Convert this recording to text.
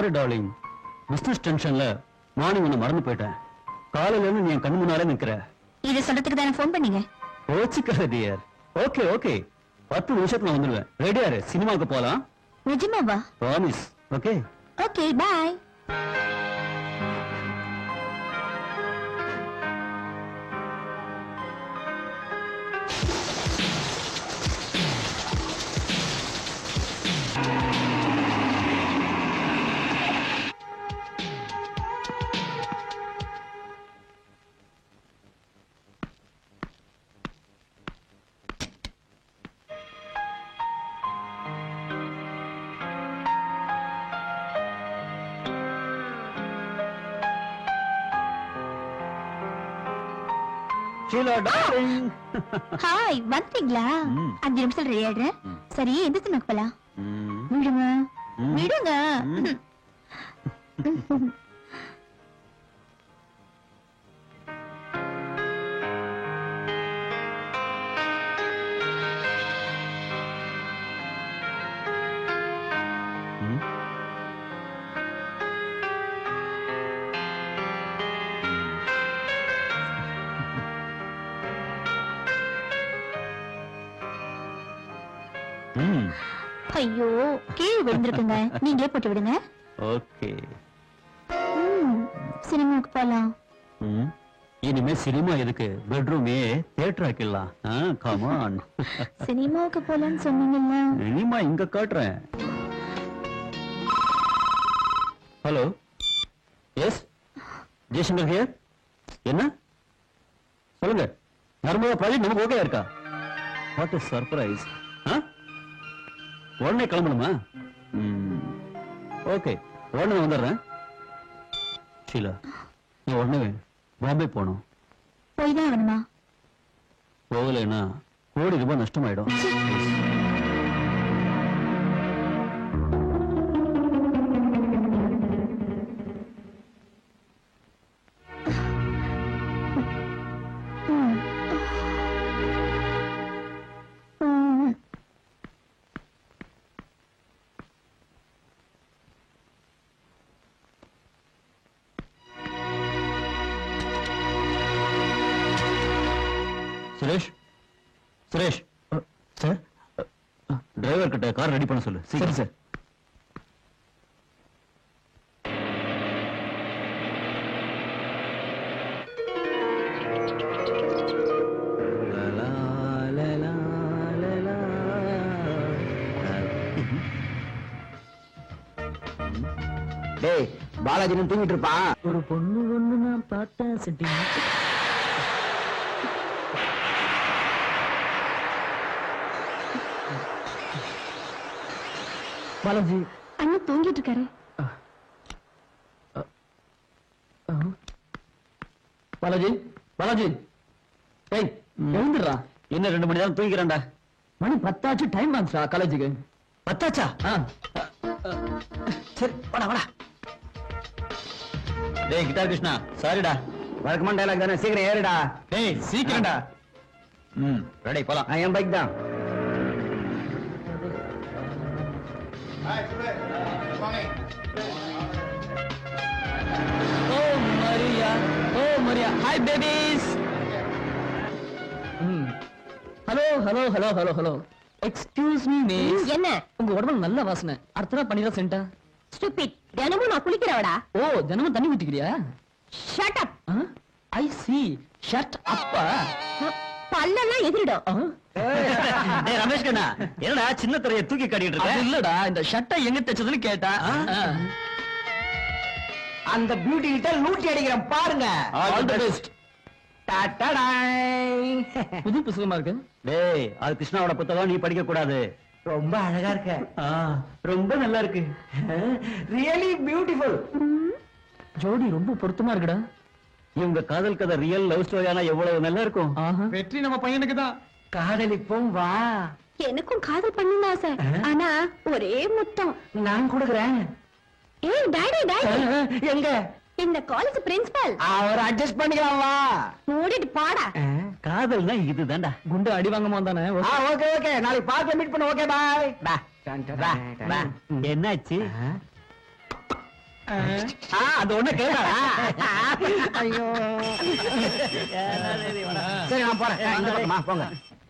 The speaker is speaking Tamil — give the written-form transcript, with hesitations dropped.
சாரி டார்லிங், பிசினஸ் டென்ஷன்ல மார்னிங் உன்னை மறந்து போயிட்டேன். காலையில இருந்து நீ என் கண்ணு முன்னாலே நிக்கிற. இதை சொல்றதுக்கு தானே ஃபோன் பண்ணீங்க? ஓச்சிக்காத டியர். ஓகே ஓகே, 10 நிமிஷத்துல வந்துடுவேன். ரெடியா இரு, சினிமாவுக்கு போலாம். நிஜமாவா? Promise. Okay okay, bye. Sheela darling. Hi, வந்துட்டீங்களா? 5 நிமிஷம் ரெடி ஆயிடுறேன். சரி, எந்த சினிமாக்கு போலாம்? விடுங்க விடுங்க. ஐயோ, கீழே விழுந்திருக்குங்க. நீங்களே போட்டு விடுங்க. ஓகே. சினிமாக்கு போலாம். இனிமே சினிமா எதுக்கு, பெட்ரூமே தியேட்டர் ஆக்கிடலாம். Come on. சினிமாவுக்கு போலான்னு சொன்னீங்கல்ல. சினிமா இங்க காட்டுறேன். Hello, S Jaishankar here. என்ன சொல்லுங்க. நர்மதா ப்ராஜெக்ட் நமக்கு ஓகே இருக்கா? What is surprise. உடனே கிளம்பணுமா? ஓகே, உடனே வந்துடுறேன். ஷீலா, நீ உடனே பாம்பே போகணும். போய் தான் ஆகணுமா? போகலைன்னா கோடி ரூபாய் நஷ்டமாயிடும். சுரேஷ், சுரேஷ் சார், டிரைவர் கிட்ட கார் ரெடி பண்ண சொல்லு. சரி சார். டேய், பாலாஜி தூங்கிட்டு இருப்பான். ஒரு பொண்ணு ஒண்ணு நான் பார்த்தேன் சிட்டி. பாலாஜி அண்ணன் தூங்கிட்டு இருக்காரு. பாலாஜி, பாலாஜி, ஏய் எழுந்துடுறா. என்ன 2 மணி நேரம் தூங்கிக்கிறேன்டா. மணி 10 ஆச்சு. டைம் ஆச்சுடா காலேஜுக்கு. 10 ஆச்சா? சரி, வாடா வாடா. டேய் கிட்டார் கிருஷ்ணா, சாரிடா. வழக்கமான டைலாக் தானே, சீக்கிரம் ஏறுடா. டேய் சீக்கிரம்டா. ரெடி போலாம். என் பைக் தான். Oh Maria, oh Maria, hi babies. Hello hello hello hello hello, excuse me miss. என்ன? உங்க உடம்புல நல்ல வாசனை. அடுத்த பன்னீரா சென்டா. ஸ்டூபிட், தினமும் நான் குளிக்கிறவடா. ஓ, தினமும் தண்ணி ஊத்திக்கிறியா? Shut up. I see, shut up. பல்லெல்லாம் எதிரிடும். டேய் ரமேஷ் கண்ணா, என்னடா சின்ன துறையை தூக்கி காட்டிட்டு அது இருக்க? இல்லடா, இந்த ஷட்டை எங்க தைச்சதுன்னு கேட்டா. அந்த பியூட்டி கிட்ட லூட்டி அடிக்கிறேன் பாருங்க. All the best. புது புத்தகமா இருக்கு. டேய், அது கிருஷ்ணாவோட புத்தகம், நீ படிக்க கூடாது. ரொம்ப அழகா இருக்க. ரொம்ப நல்லா இருக்கு. Really beautiful. ஜோடி ரொம்ப பொருத்தமா இருக்குடா. இவங்க காதல் கதை ரியல் லவ் ஸ்டோரியானா எவ்வளவு நல்லா இருக்கும். வெற்றி நம்ம பையனுக்கு தான். காதலிப்போம் வா. எனக்கும் காதல் பண்ணணும் ஆசை. ஆனா ஒரே முத்தம் நான் கொடுக்குறேன். ஏய் டாடி, டாடி எங்க? இந்த காலேஜ் பிரின்சிபல். அவர் அட்ஜஸ்ட் பண்ணிக்கலாம் வா. மூடிட்டு பாடா. காதல்னா இதுதான்டா. குண்டு அடி வாங்கமா தானே. ஓகே ஓகே, நாளைக்கு பார்க்ல மீட் பண்ண. Okay bye. என்னாச்சு? அது ஒண்ணு கேட்கா. ஐயோ. சரி நான் போறேன். இந்த பக்கமா போங்க.